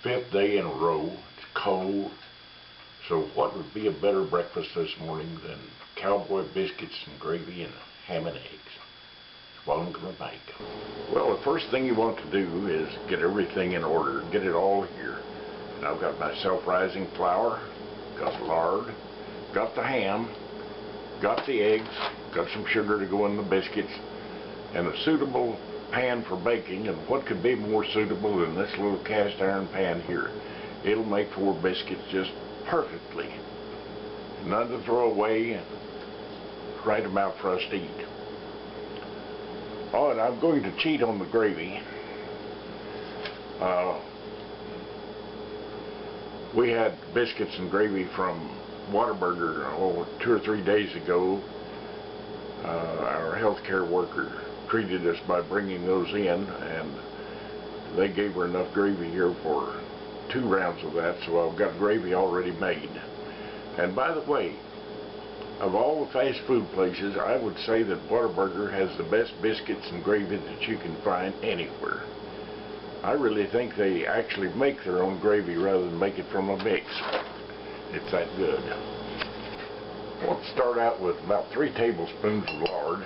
5th day in a row. It's cold. So what would be a better breakfast this morning than Cowboy biscuits and gravy and ham and eggs? That's what I'm going to make. Well, the first thing you want to do is get everything in order. Get it all here. And I've got my self-rising flour, got the lard, got the ham, got the eggs, got some sugar to go in the biscuits, and a suitable pan for baking. And what could be more suitable than this little cast iron pan here? It'll make 4 biscuits just perfectly. None to throw away, and right amount for us to eat. Oh, and I'm going to cheat on the gravy. We had biscuits and gravy from Whataburger 2 or 3 days ago. Our healthcare worker treated us by bringing those in, and they gave her enough gravy here for 2 rounds of that, so I've got gravy already made. And by the way, of all the fast food places, I would say that Whataburger has the best biscuits and gravy that you can find anywhere. I really think they actually make their own gravy rather than make it from a mix. It's that good. I want to start out with about 3 tablespoons of lard,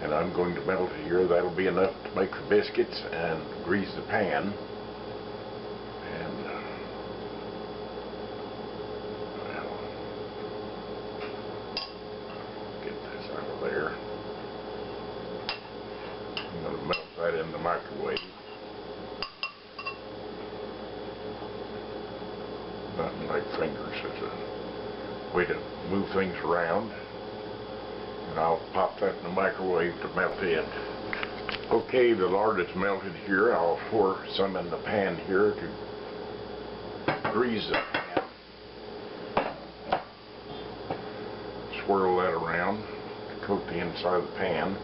and I'm going to melt it here. That'll be enough to make the biscuits and grease the pan. And well, get this out of there. I'm going to melt that in the microwave. Nothing like fingers. It's a way to move things around. And I'll pop that in the microwave to melt in. Okay, the lard is melted here. I'll pour some in the pan here to grease the pan. Swirl that around to coat the inside of the pan.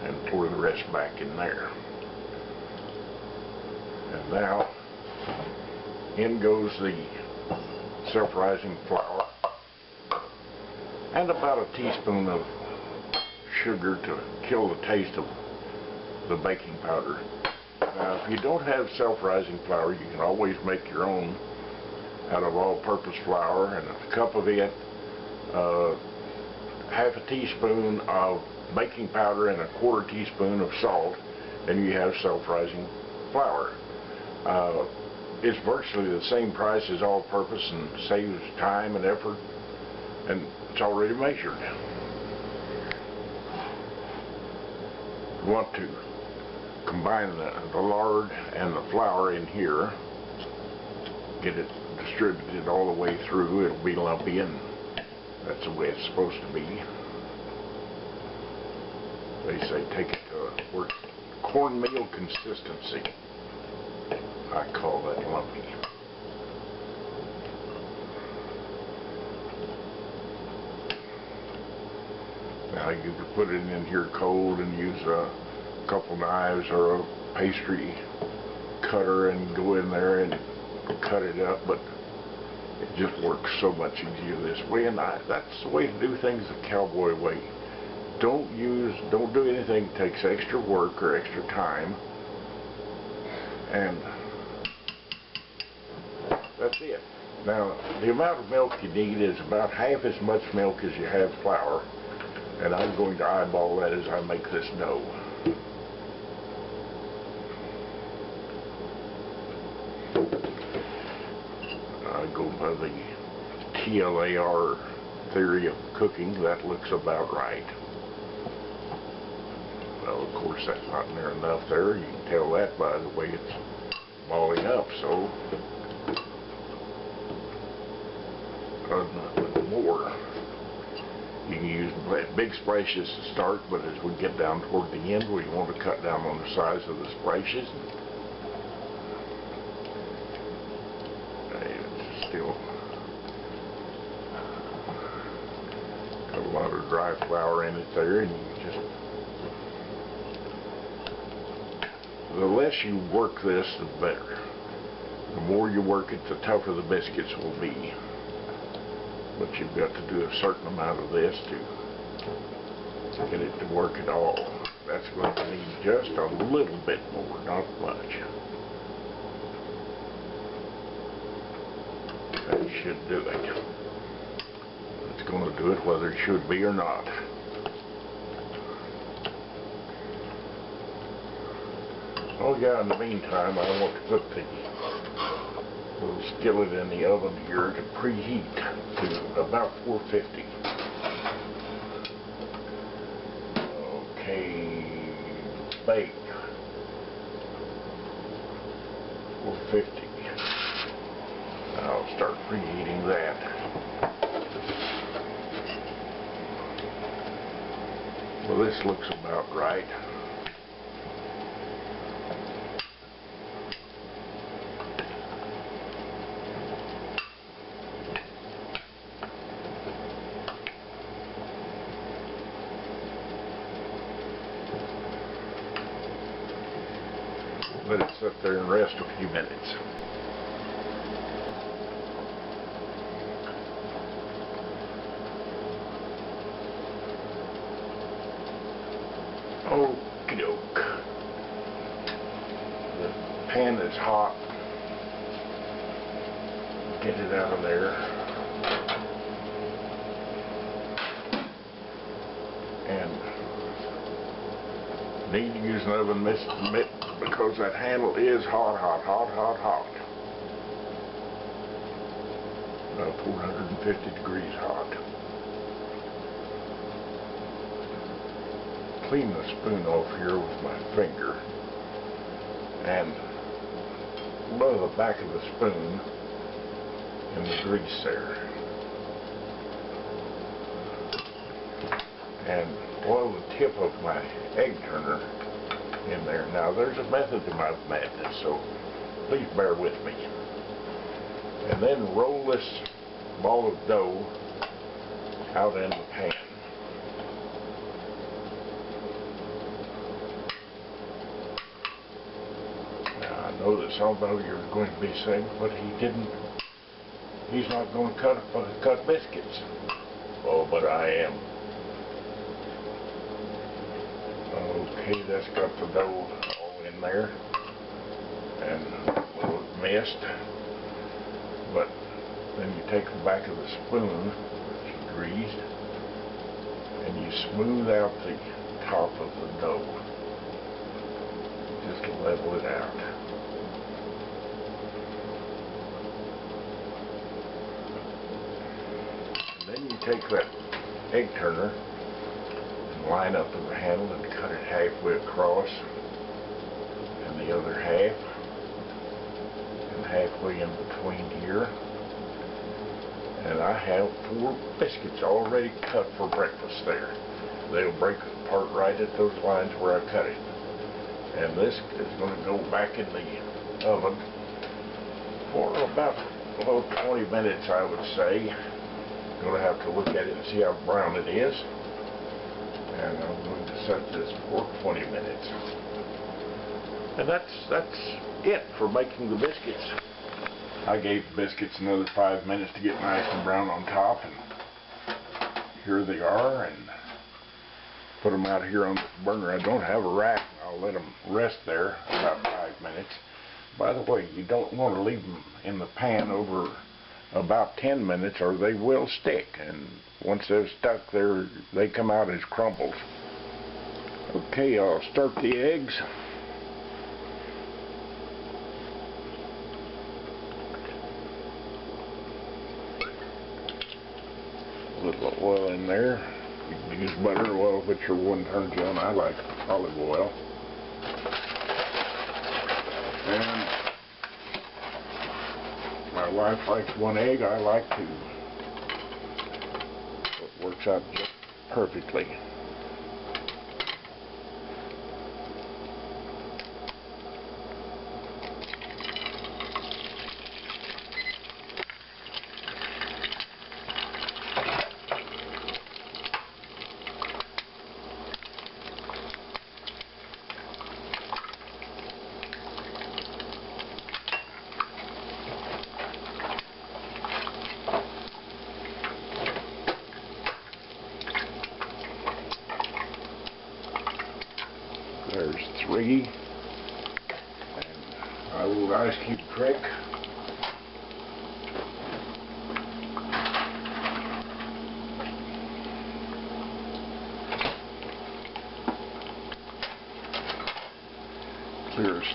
And pour the rest back in there. And now, in goes the self-rising flour and about a teaspoon of sugar to kill the taste of the baking powder. Now, if you don't have self-rising flour, you can always make your own out of all-purpose flour, and a cup of it, half a teaspoon of baking powder and a 1/4 teaspoon of salt, and you have self-rising flour. It's virtually the same price as all-purpose and saves time and effort, and it's already measured. You want to combine the lard and the flour in here, get it distributed all the way through. It'll be lumpy, and that's the way it's supposed to be. They say take it to cornmeal consistency. I call that lumpy. Now you can put it in here cold and use a couple knives or a pastry cutter and go in there and cut it up, but it just works so much easier this way, and that's the way to do things the Cowboy way. Don't do anything that takes extra work or extra time, and that's it. Now, the amount of milk you need is about half as much milk as you have flour, and I'm going to eyeball that as I make this dough. I go by the TLAR theory of cooking. That looks about right. Well, of course, that's not near enough there. You can tell that by the way it's balling up, so nothing more. You can use big splashes to start, but as we get down toward the end, we want to cut down on the size of the splashes. It's still got a lot of dry flour in it there, and you just, the less you work this, the better. The more you work it, the tougher the biscuits will be. But you've got to do a certain amount of this to get it to work at all. That's going to need just a little bit more, not much. should do it. It's going to do it whether it should be or not. Oh yeah, in the meantime, I want to put the little skillet in the oven here to preheat to about 450. Okay, bake 450. I'll start preheating that. Well, this looks about right. Let it sit there and rest a few minutes. Okie doke. The pan is hot. Get it out of there. And need to use an oven mitt because that handle is hot. About 450 degrees hot. Clean the spoon off here with my finger and blow the back of the spoon in the grease there. And oil the tip of my egg turner in there. Now there's a method to my madness, so please bear with me. And then roll this ball of dough out in the pan. Now I know that some of you are going to be saying, but he's not going to cut biscuits. Oh, but I am. Okay, that's got the dough all in there and a little mist, but then you take the back of the spoon, which you greased, and you smooth out the top of the dough, just to level it out. And then you take that egg turner, line up the handle and cut it halfway across, and the other half, and halfway in between here. And I have 4 biscuits already cut for breakfast there. They'll break apart right at those lines where I cut it. And this is going to go back in the oven for about 20 minutes, I would say. Going to have to look at it and see how brown it is. And I'm going to set this for 20 minutes. And that's it for making the biscuits. I gave the biscuits another 5 minutes to get nice and brown on top, and here they are, and put them out here on the burner. I don't have a rack. I'll let them rest there about 5 minutes. By the way, you don't want to leave them in the pan over about 10 minutes or they will stick, and once they're stuck there, they come out as crumbles. Okay, I'll start the eggs. A little oil in there. You can use butter or oil, whichever one turns you on. I like olive oil. And my wife likes 1 egg. I like 2. So it works out just perfectly. There's 3. And I will guys keep track.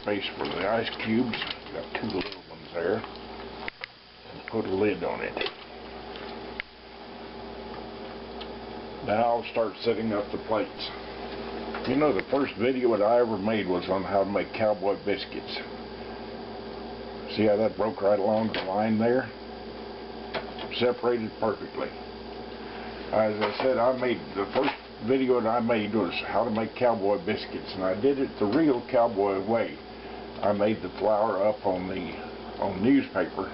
space for the ice cubes. Got 2 little ones there. And put a lid on it. Now I'll start setting up the plates. You know, the first video that I ever made was on how to make Cowboy biscuits. See how that broke right along the line there? Separated perfectly. As I said, the first video that I made was how to make Cowboy biscuits, and I did it the real Cowboy way. I made the flour up on newspaper,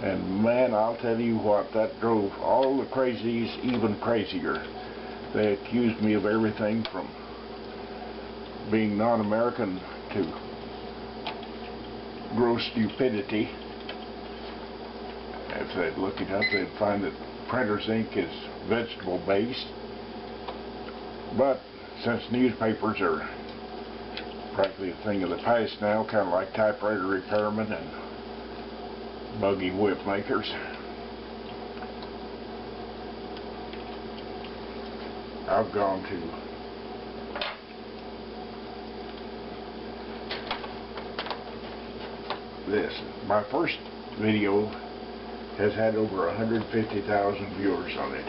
and man, I'll tell you what, that drove all the crazies even crazier. They accused me of everything from being non-American to gross stupidity. If they'd look it up, they'd find that printer's ink is vegetable based. But since newspapers are practically a thing of the past now, kind of like typewriter repairmen and buggy whip makers, I've gone to this. My first video has had over 150,000 viewers on it.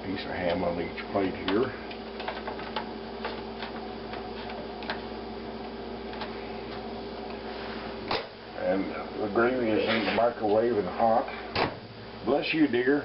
Piece of ham on each plate here. And the gravy is in the microwave and hot. Bless you, dear.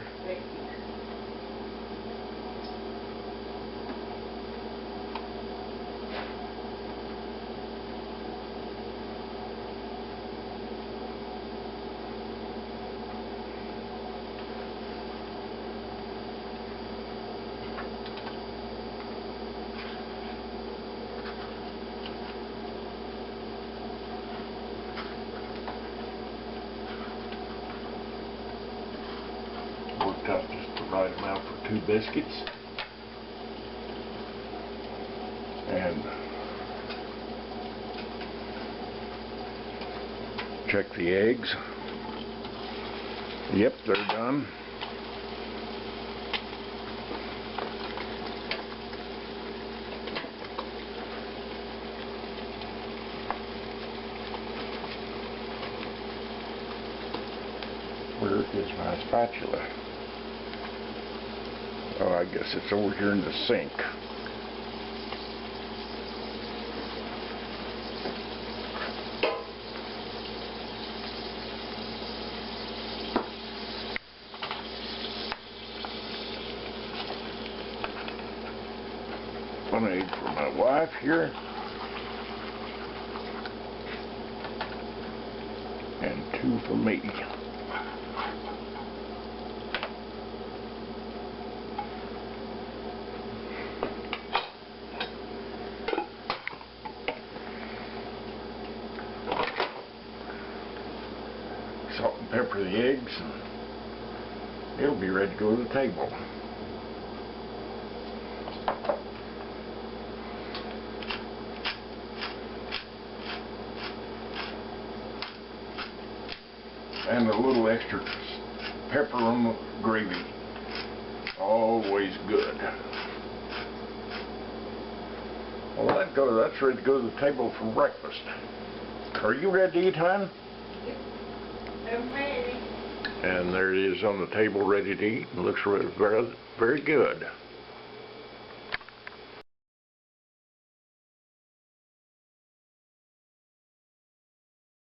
Worked out just the right amount for 2 biscuits. And check the eggs. Yep, they're done. Where is my spatula? Oh, I guess it's over here in the sink. One egg for my wife here. And 2 for me. Salt and pepper the eggs, and it'll be ready to go to the table. And a little extra pepper on the gravy. Always good. Well, that's ready to go to the table for breakfast. Are you ready to eat, hon? I'm ready. And there it is on the table, ready to eat. It looks very, very good.